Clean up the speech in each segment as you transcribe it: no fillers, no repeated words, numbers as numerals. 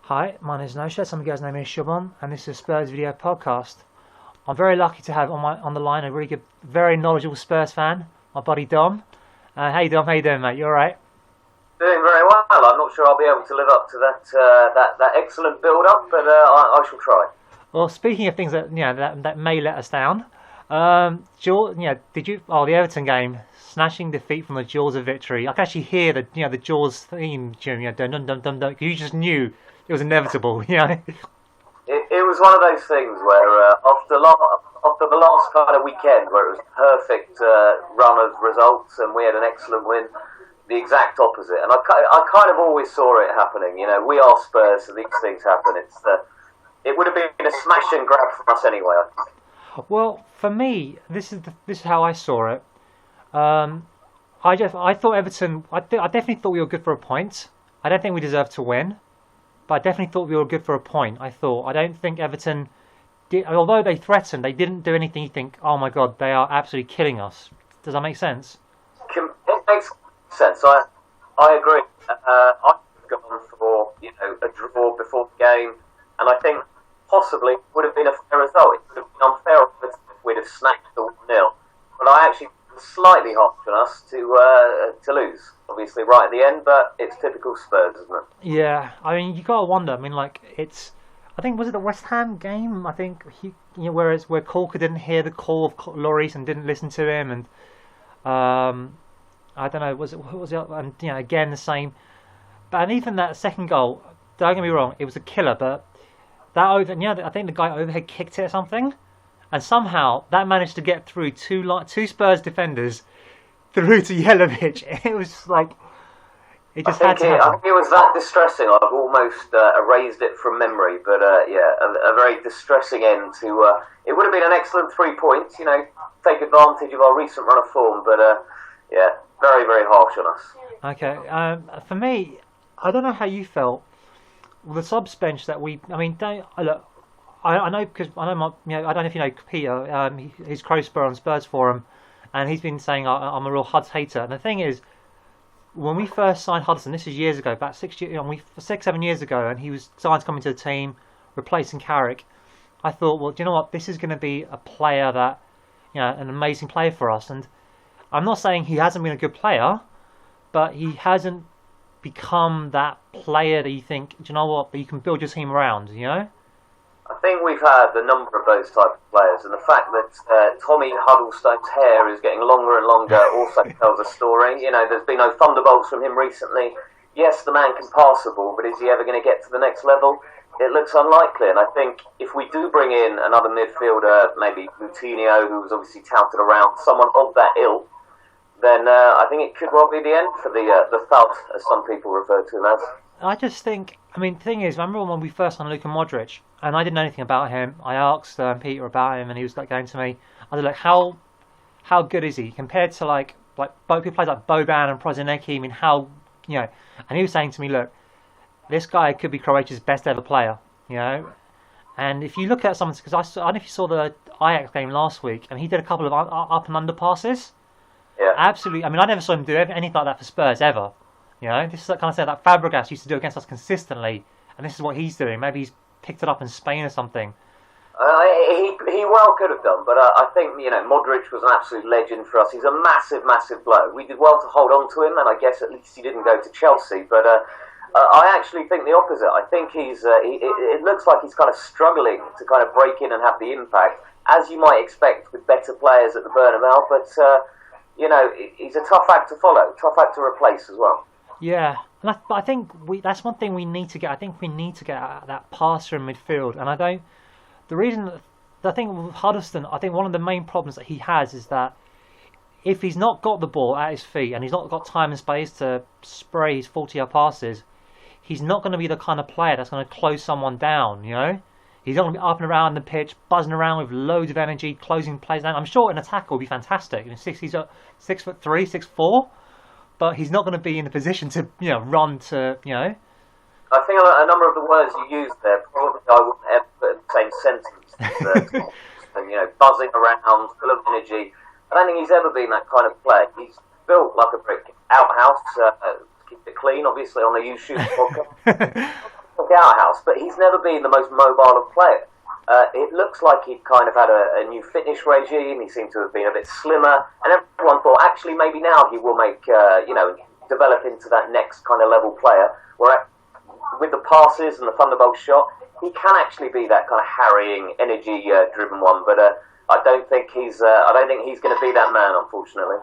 Hi, my name is Nosha. Some of you guys know me as Shubon, and this is a Spurs video podcast. I'm very lucky to have on the line a really good, very knowledgeable Spurs fan, my buddy Dom. Hey Dom, how you doing, mate? You all right? Doing very well. I'm not sure I'll be able to live up to that excellent build-up, but I shall try. Well, speaking of things that that may let us down, did you? Oh, the Everton game, snatching defeat from the jaws of victory. I can actually hear the jaws theme tune. Dun dun dun dun dun. You just knew it was inevitable. It was one of those things where after the last kind of weekend where it was a perfect run of results and we had an excellent win, the exact opposite. And I kind of always saw it happening. You know, we are Spurs, so these things happen. It would have been a smash and grab for us anyway, I think. Well, for me, this is how I saw it. I thought Everton. I definitely thought we were good for a point. I don't think we deserved to win, but I definitely thought we were good for a point. I don't think Everton did, although they threatened, they didn't do anything you think, oh my god, they are absolutely killing us. Does that make sense? It makes sense. I agree. I've gone for a draw before the game, and I think possibly it would have been a fair result. It would have been unfair if we'd have snapped the 1-0. But I actually was slightly harsh on us to lose, obviously right at the end. But it's typical Spurs, isn't it? Yeah, I mean you gotta wonder. I mean, like I think was it the West Ham game? I think where Corker didn't hear the call of Lloris and didn't listen to him, and I don't know, what was it? And again the same. But and even that second goal, don't get me wrong, it was a killer. But that I think the guy overhead kicked it or something, and somehow that managed to get through two Spurs defenders through to Yelovich. It was like it just had to happen. I think it was that distressing. I've almost erased it from memory, but a very distressing end to. It would have been an excellent 3 points. Take advantage of our recent run of form, but very very harsh on us. Okay, for me, I don't know how you felt. The subs bench that I know because I know I don't know if you know Peter. He's Spurs on Spurs Forum, and he's been saying I'm a real Huds hater. And the thing is, when we first signed Hudson, this is years ago, about 7 years ago, and he was signed to come into the team, replacing Carrick. I thought, well, do you know what? This is going to be a player that, an amazing player for us. And I'm not saying he hasn't been a good player, but he hasn't become that player that you think, do you know what, that you can build your team around, I think we've had a number of those type of players, and the fact that Tommy Huddlestone's hair is getting longer and longer also tells a story. There's been no thunderbolts from him recently. Yes, the man can pass the ball, but is he ever going to get to the next level? It looks unlikely, and I think if we do bring in another midfielder, maybe Coutinho, who was obviously touted around, someone of that ilk, then I think it could well be the end for the thud, as some people refer to him as. I just think, the thing is, remember when we first signed Luka Modric, and I didn't know anything about him. I asked Peter about him, and he was going to me. I was like, how good is he compared to like people players like Boban and Prozinecki? I mean, and he was saying to me, look, this guy could be Croatia's best ever player, And if you look at something, because I don't know if you saw the Ajax game last week, and he did a couple of up and under passes. Yeah. Absolutely. I mean, I never saw him do anything like that for Spurs ever. This is kind of that Fabregas used to do against us consistently, and this is what he's doing. Maybe he's picked it up in Spain or something. He well could have done, but I think Modric was an absolute legend for us. He's a massive bloke. We did well to hold on to him, and I guess at least he didn't go to Chelsea. But I actually think the opposite. I think it looks like he's kind of struggling to kind of break in and have the impact, as you might expect with better players at the Bernabeu. But he's a tough act to follow, tough act to replace as well. Yeah, but I think that's one thing we need to get. I think we need to get that passer in midfield, and the reason that I think with Huddleston, I think one of the main problems that he has is that if he's not got the ball at his feet and he's not got time and space to spray his 40-yard passes, he's not going to be the kind of player that's going to close someone down. He's not going to be up and around the pitch, buzzing around with loads of energy, closing plays down. I'm sure in a tackle will be fantastic. He's 6'3", 6'4". But he's not going to be in the position to, run to, I think a number of the words you used there, probably I wouldn't ever put in the same sentence. And, buzzing around, full of energy. I don't think he's ever been that kind of player. He's built like a brick outhouse, keep it clean, obviously, on the YouShubes podcast. powerhouse, but he's never been the most mobile of players. It looks like he kind of had a new fitness regime. He seemed to have been a bit slimmer, and everyone thought actually maybe now he will make develop into that next kind of level player. Where with the passes and the thunderbolt shot, he can actually be that kind of harrying, energy-driven one. But I don't think he's going to be that man, unfortunately.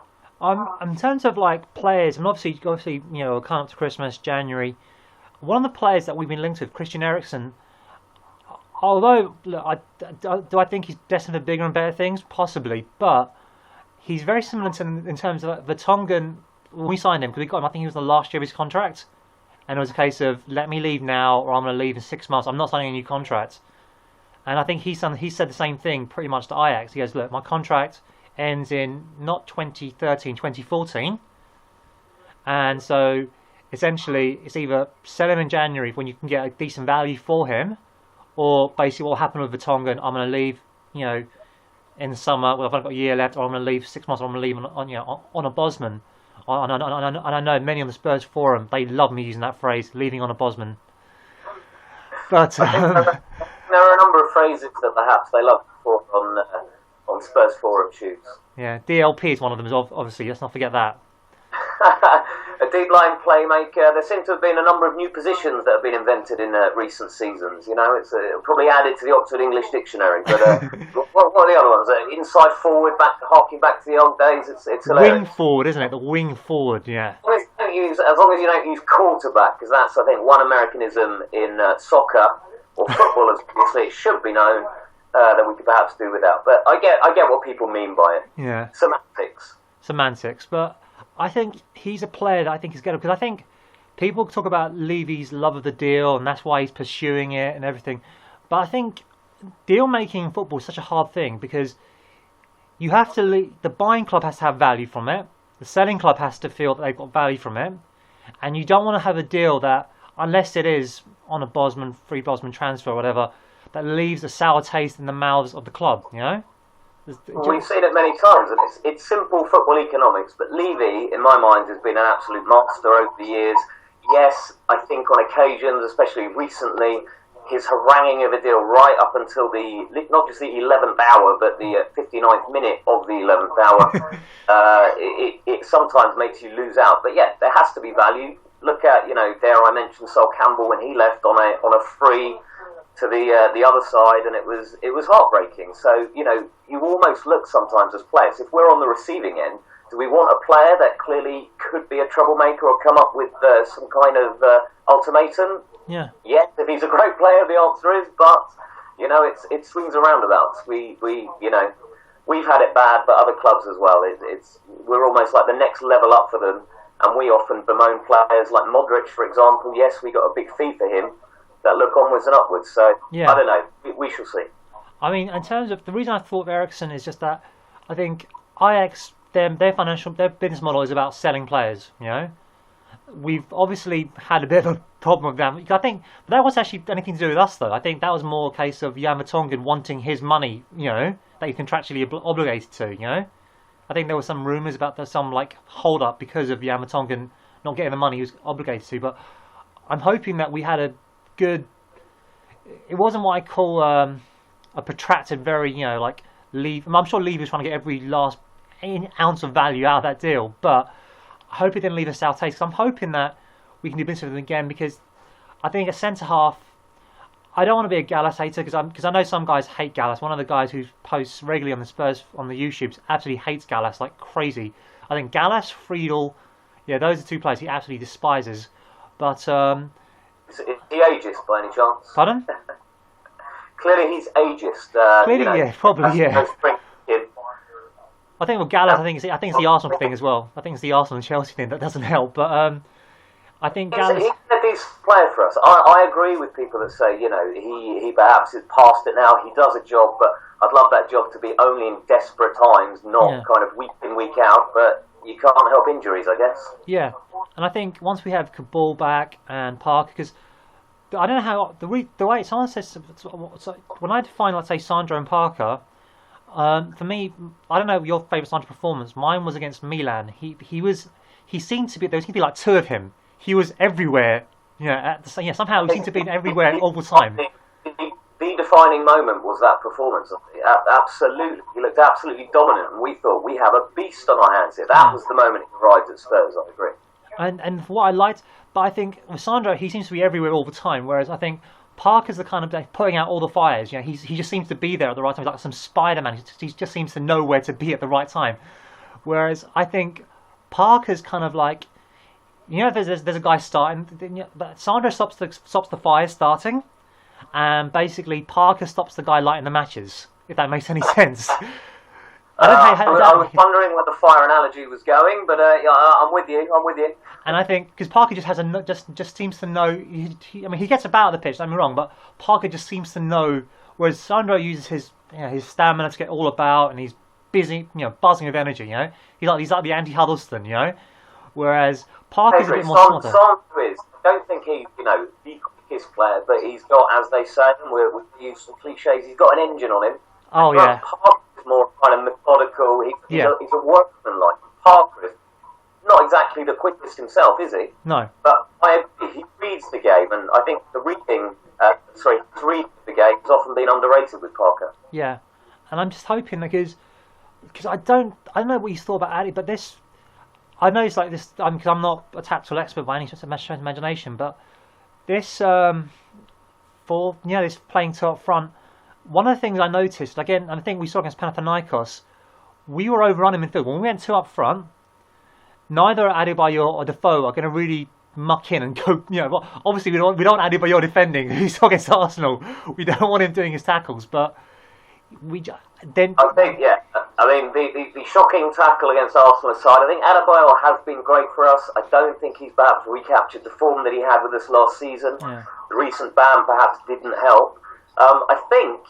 In terms of like players, and obviously, coming up to Christmas, January, one of the players that we've been linked with, Christian Eriksen. Although, look, do I think he's destined for bigger and better things? Possibly, but he's very similar in terms of Vertonghen. When we signed him, because we got him, I think he was the last year of his contract, and it was a case of let me leave now, or I'm going to leave in 6 months. I'm not signing a new contract. And I think he said the same thing pretty much to Ajax. He goes, look, my contract ends in not 2013, 2014, and so essentially it's either sell him in January when you can get a decent value for him. Or basically what happened with Vertonghen, I'm going to leave, in the summer. Well, I've only got a year left, or I'm going to leave 6 months. Or I'm going to leave on a Bosman. And I know many on the Spurs Forum, they love me using that phrase, leaving on a Bosman. But there are a number of phrases that perhaps they love on Spurs Forum shoots. Yeah, DLP is one of them. Obviously, let's not forget that. A deep line playmaker. There seem to have been a number of new positions that have been invented in recent seasons. It's probably added to the Oxford English Dictionary. But what are the other ones? Inside forward, harking back to the old days. It's hilarious. Wing forward, isn't it? The wing forward, yeah. As long as you don't use quarterback, because that's, I think, one Americanism in soccer or football, as obviously it should be known, that we could perhaps do without. But I get what people mean by it. Yeah. Semantics, but I think he's a player that I think is good, because I think people talk about Levy's love of the deal and that's why he's pursuing it and everything. But I think deal making in football is such a hard thing, because you have to the buying club has to have value from it, the selling club has to feel that they've got value from it, and you don't want to have a deal that, unless it is on a free Bosman transfer or whatever, that leaves a sour taste in the mouths of the club, We've seen it many times, and it's simple football economics, but Levy, in my mind, has been an absolute master over the years. Yes, I think on occasions, especially recently, his haranguing of a deal right up until not just the 11th hour, but the 59th minute of the 11th hour, it sometimes makes you lose out. But yeah, there has to be value. Look at, dare I mention Sol Campbell when he left on a free to the other side, and it was heartbreaking. So you almost look sometimes as players, if we're on the receiving end, do we want a player that clearly could be a troublemaker or come up with some kind of ultimatum? Yeah. Yes, if he's a great player, the answer is, but it swings and roundabouts. We've had it bad, but other clubs as well. We're almost like the next level up for them, and we often bemoan players like Modric, for example. Yes, we got a big fee for him, that look onwards and upwards. So yeah. I don't know. We shall see. I mean, in terms of the reason I thought of Eriksen is just that I think Ajax, their business model is about selling players. We've obviously had a bit of a problem with them. I think that wasn't actually anything to do with us, though. I think that was more a case of Jan Vertonghen wanting his money, that he's contractually obligated to. I think there were some rumours about some hold up because of Jan Vertonghen not getting the money he was obligated to. But I'm hoping that we had a good. It wasn't what I call a protracted, very leave. I'm sure Levy was trying to get every last ounce of value out of that deal, but I hope it didn't leave a sour taste. Because I'm hoping that we can do business with them again, because I think a centre half. I don't want to be a Gallas hater because I know some guys hate Gallas. One of the guys who posts regularly on the Spurs on the YouShubes absolutely hates Gallas like crazy. I think Gallas, Friedel, those are two players he absolutely despises. But is he ageist by any chance? Pardon? Clearly he's ageist. Clearly, yeah, probably, yeah. I think with Gallas, I think it's the Arsenal thing as well. I think it's the Arsenal and Chelsea thing that doesn't help. But I think Gallas. He's a decent player for us. I agree with people that say, he perhaps is past it now. He does a job, but I'd love that job to be only in desperate times, not kind of week in, week out. But you can't help injuries, I guess. Yeah, and I think once we have Cabal back and Parker, because I don't know how the way someone says when I define, let's say, Sandro and Parker, for me, I don't know your favourite Sandro performance. Mine was against Milan. He seemed to be, there seemed to be like two of him. He was everywhere, Somehow he seems to be everywhere all the time. The defining moment was that performance. Absolutely, he looked absolutely dominant, and we thought we have a beast on our hands here. That was the moment he arrived at Spurs. I agree. And what I liked, but I think with Sandro, he seems to be everywhere all the time. Whereas I think Parker's the kind of guy putting out all the fires. He just seems to be there at the right time, like some Spider-Man. He just seems to know where to be at the right time. Whereas I think Parker's kind of like, there's a guy starting, but Sandro stops the fire starting, and basically Parker stops the guy lighting the matches. If that makes any sense. I was wondering where the fire analogy was going, but I'm with you. And I think because Parker just has just seems to know. He gets about the pitch. Don't get me wrong, but Parker just seems to know. Whereas Sandro uses his stamina to get all about, and he's busy, buzzing with energy. He's like the anti-Huddleston. Whereas Parker's a bit more smarter. Sandro is. I don't think he's the quickest player, but he's got, as they say, we use some cliches. He's got an engine on him. Oh yeah. Parker's more kind of methodical. He's a workman like Parker is. Not exactly the quickest himself, is he? No. But he reads the game, and I think his reading the game has often been underrated with Parker. Yeah, and I'm just hoping because I don't know what you thought about Addy, but this I know it's like this because I'm not a tactical expert by any sort of imagination, but this this playing two up front. One of the things I noticed again, and I think we saw against Panathinaikos, we were overrunning midfield when we went two up front. Neither Adebayor or Defoe are going to really muck in and go. Obviously we don't want Adebayor defending. He's against Arsenal. We don't want him doing his tackles, but then. I think the shocking tackle against Arsenal aside, I think Adebayor has been great for us. I don't think he's perhaps recaptured the form that he had with us last season. Yeah. The recent ban perhaps didn't help. I think,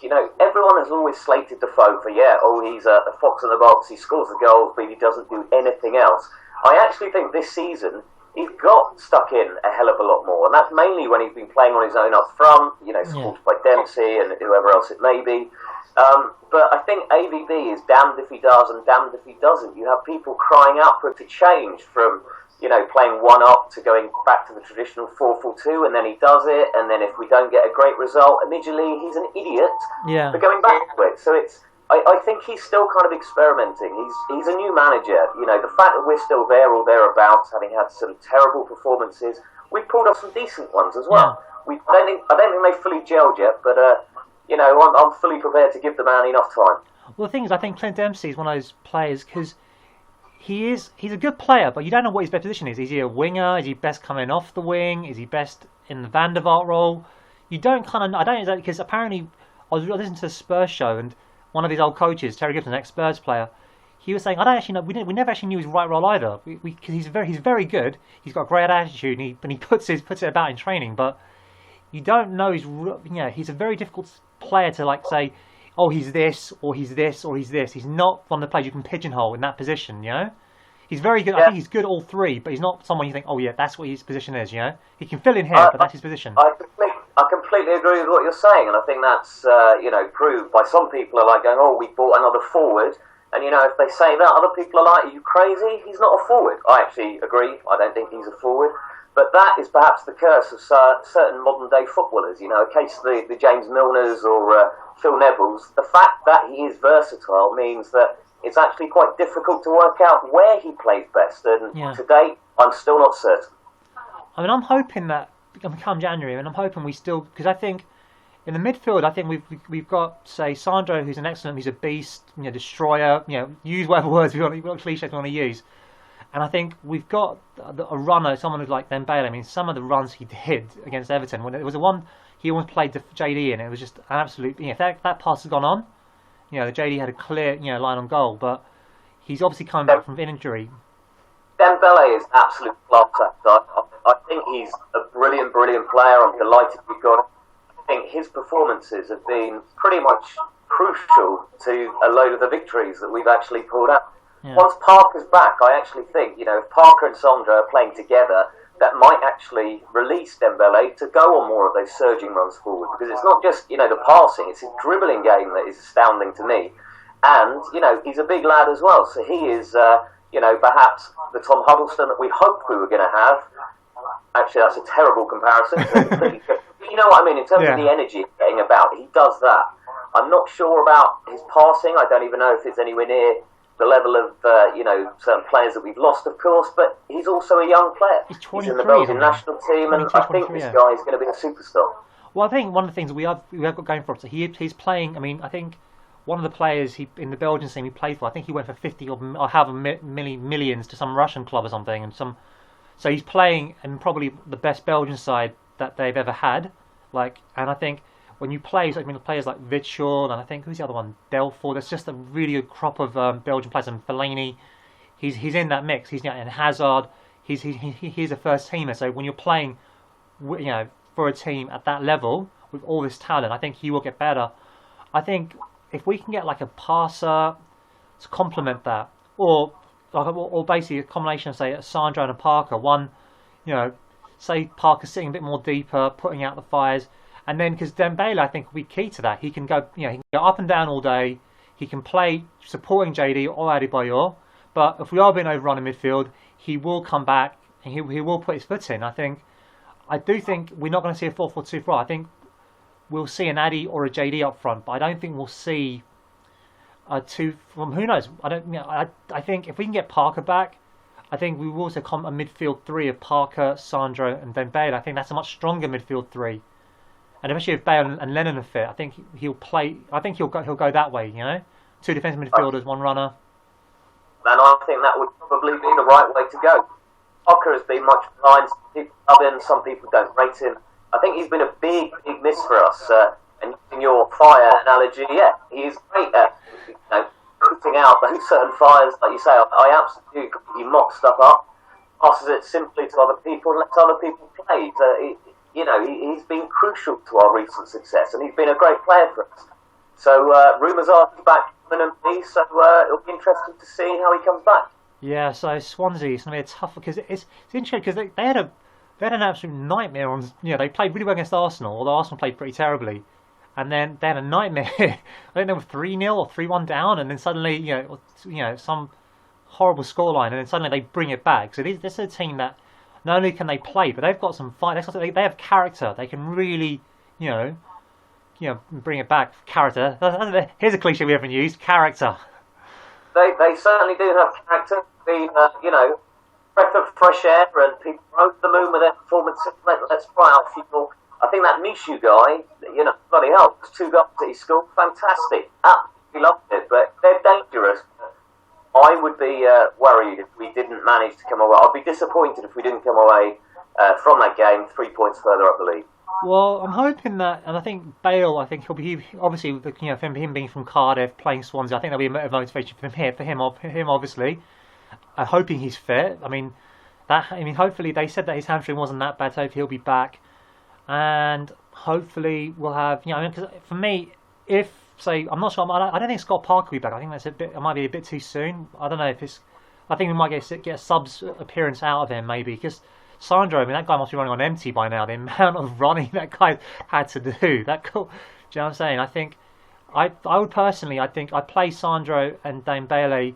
everyone has always slated Defoe for, he's a fox in the box, he scores the goals, but he doesn't do anything else. I actually think this season, he's got stuck in a hell of a lot more, and that's mainly when he's been playing on his own up front, supported by Dempsey and whoever else it may be. But I think AVB is damned if he does and damned if he doesn't. You have people crying out for it to change from playing one up to going back to the traditional 4-4-2, and then he does it, and then if we don't get a great result, immediately he's an idiot for going back to it. So I think he's still kind of experimenting. He's a new manager. The fact that we're still there or thereabouts, having had some terrible performances, we've pulled off some decent ones as well. I don't think they've fully gelled yet, but I'm fully prepared to give the man enough time. Well, the thing is, I think Clint Dempsey is one of those players because he's a good player, but you don't know what his best position is. Is he a winger? Is he best coming off the wing? Is he best in the Van der Vaart role? I don't know, because apparently I was listening to a Spurs show, and one of his old coaches, Terry Gibson, an ex-Spurs player, he was saying, I don't actually know. We never actually knew his right role either. Because he's very good. He's got a great attitude, and he puts it about in training. But you don't know he's a very difficult player to say, oh, he's this or he's this or he's this. He's not one of the players you can pigeonhole in that position. He's very good. Yeah. I think he's good all three, but he's not someone you think, oh yeah, that's what his position is. He can fill in here, but that's his position. I completely agree with what you're saying, and I think that's proved by some people are like going, oh, we bought another forward, and if they say that, other people are like, are you crazy? He's not a forward. I actually agree. I don't think he's a forward, but that is perhaps the curse of certain modern day footballers. A case of the James Milners or Phil Neville's. The fact that he is versatile means that it's actually quite difficult to work out where he plays best, and to date, I'm still not certain. I'm hoping that come January, and I'm hoping we still, because I think in the midfield, I think we've got, say, Sandro, who's he's a beast, destroyer, use whatever words what cliches we want to use, and I think we've got a runner, someone who's like Dembele. I mean, some of the runs he did against Everton, when it was the one he almost played the JD in, it was just an absolute. If that pass had gone on, the JD had a clear line on goal, but he's obviously coming back from injury. Dembele is absolute class actor. I think he's a brilliant player. I'm delighted we've got him. I think his performances have been pretty much crucial to a load of the victories that we've actually pulled out. Yeah. Once Parker's back, I actually think, if Parker and Sandro are playing together, that might actually release Dembele to go on more of those surging runs forward. Because it's not just, the passing, it's his dribbling game that is astounding to me. And, he's a big lad as well. So he is, perhaps the Tom Huddleston that we hoped we were going to have. Actually, that's a terrible comparison. You know what I mean? In terms of the energy getting about, he does that. I'm not sure about his passing. I don't even know if it's anywhere near the level of certain players that we've lost, of course. But he's also a young player. He's in the Belgian national team, and I think this guy is going to be a superstar. Well, I think one of the things we have got going for us, he's playing. I mean, I think one of the players in the Belgian team he played for, I think he went for 50 or however millions to some Russian club or something, so he's playing in probably the best Belgian side that they've ever had. And I think when you play, players like Vitschel, and I think who's the other one, Delfort. There's just a really good crop of Belgian players, and Fellaini. He's in that mix. He's in Hazard. He's a first teamer. So when you're playing, for a team at that level with all this talent, I think he will get better. I think if we can get like a passer to complement that, or basically a combination of say Sandro and a Parker. One, say Parker sitting a bit more deeper, putting out the fires, and then because Dembele I think will be key to that. He can go, he can go up and down all day. He can play supporting JD or Adebayor, but if we are being overrun in midfield, he will come back and he will put his foot in. I do think we're not going to see a 4-4-2 I think we'll see an Addy or a JD up front, but I don't think we'll see two from who knows. I think if we can get Parker back, I think we will also come a midfield three of Parker, Sandro, and then Bale. I think that's a much stronger midfield three, and especially if Bale and Lennon are fit, I think he'll play. I think he'll go that way. Two defensive midfielders, one runner. And I think that would probably be the right way to go. Parker has been much maligned. Some people love him, some people don't rate him. I think he's been a big miss for us. And in your fire analogy, he is great at putting out those certain fires, like you say. I absolutely agree. He mocks stuff up, passes it simply to other people, and lets other people play. He's been crucial to our recent success, and he's been a great player for us. So rumours are he's back imminently, so it'll be interesting to see how he comes back. Yeah, so Swansea is going to be a tough because it's interesting because they had an absolute nightmare on. They played really well against Arsenal, although Arsenal played pretty terribly, and then they had a nightmare. I think they were 3-0 or 3-1 down, and then suddenly some horrible scoreline, and then suddenly they bring it back. So this is a team that not only can they play, but they've got some fight. They have character. They can really bring it back. Character. Here's a cliche we haven't used. Character. They certainly do have character. Breath of fresh air, and people are over the moon with their performances. Let's try out a few more. I think that Mishu guy, bloody hell, those 2 goals that he scored, fantastic. Absolutely loved it, but they're dangerous. I would be worried if we didn't manage to come away. I'd be disappointed if we didn't come away from that game 3 points further up the league. Well, I'm hoping that, and I think Bale, he'll be obviously, him being from Cardiff, playing Swansea, I think there'll be a motivation for him obviously. Hoping he's fit. Hopefully they said that his hamstring wasn't that bad, so he'll be back, and hopefully we'll have. Because for me, I'm not sure. I don't think Scott Parker will be back. I think it might be a bit too soon. I don't know if it's. I think we might get a subs appearance out of him maybe because Sandro. That guy must be running on empty by now. The amount of running that guy had to do. Do you know what I'm saying? I think I would personally. I think I'd play Sandro and Dembele.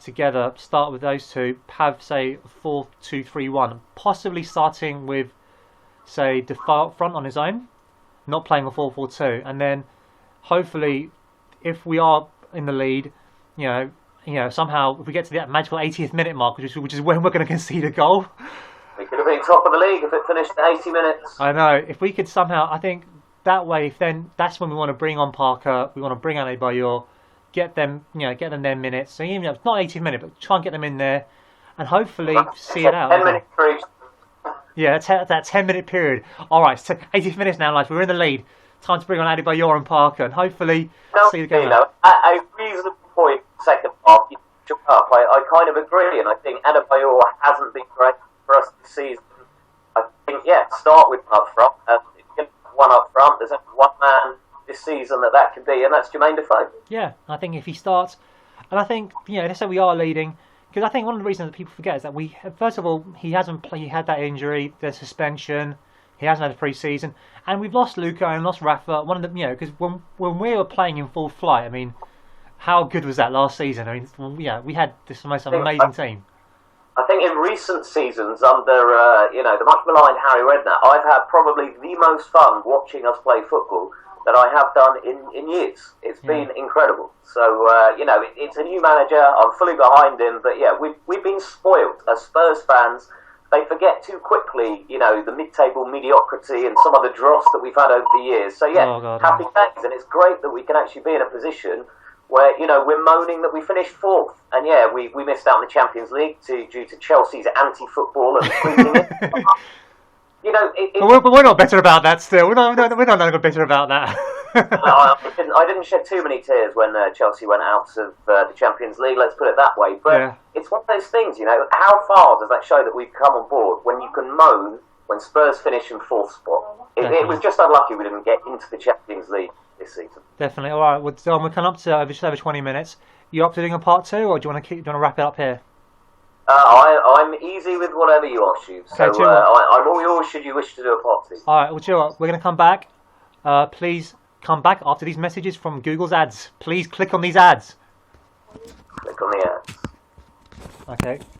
Together, start with those two, have, say, 4-2-3-1, possibly starting with, say, default front on his own, not playing a 4-4-2, and then, hopefully, if we are in the lead, somehow, if we get to that magical 80th minute mark, which is when we're going to concede a goal. We could have been top of the league if it finished at 80 minutes. I know, if we could somehow, I think, that way, then that's when we want to bring on Parker, we want to bring on Adebayor, get them their minutes. So even if it's not 80 minutes, but try and get them in there, and hopefully see it out. 10-minute period. Yeah, that 10-minute period. All right, so 80 minutes now, lads. We're in the lead. Time to bring on Adebayor and Parker, and hopefully see the game out. At a reasonable point, second half, you shook up. I kind of agree, and I think Adebayor hasn't been great for us this season. I think start with him up front. If you get one up front, there's only one man this season that could be, and that's Jermaine Defoe. Yeah, I think if he starts, and I think let's say we are leading, because I think one of the reasons that people forget is that first of all, he hasn't played. He had that injury, the suspension. He hasn't had a pre-season, and we've lost Luca and lost Rafa. One of the because when we were playing in full flight, how good was that last season? We had this most amazing team. I think in recent seasons under the much maligned Harry Redknapp, I've had probably the most fun watching us play football that I have done in years. It's been incredible. So it's a new manager. I'm fully behind him. But yeah, we've been spoiled as Spurs fans. They forget too quickly, the mid-table mediocrity and some of the dross that we've had over the years. So yeah, happy days, and it's great that we can actually be in a position where we're moaning that we finished fourth, and yeah, we missed out on the Champions League due to Chelsea's anti-football and tweeting it. But we're not bitter about that. Still, we're not bitter about that. I didn't shed too many tears when Chelsea went out of the Champions League. Let's put it that way. But it's one of those things. How far does that show that we've come on board when you can moan when Spurs finish in fourth spot? It was just unlucky we didn't get into the Champions League this season. Definitely. All right. Well, Dom, we're coming up to just over 20 minutes. You up to doing a part 2, or do you want to wrap it up here? I'm easy with whatever you are, Shubes. So I'm all yours should you wish to do a part 2. All right. Well, chill out. We're going to come back. Please come back after these messages from Google's ads. Please click on these ads. Click on the ads. Okay.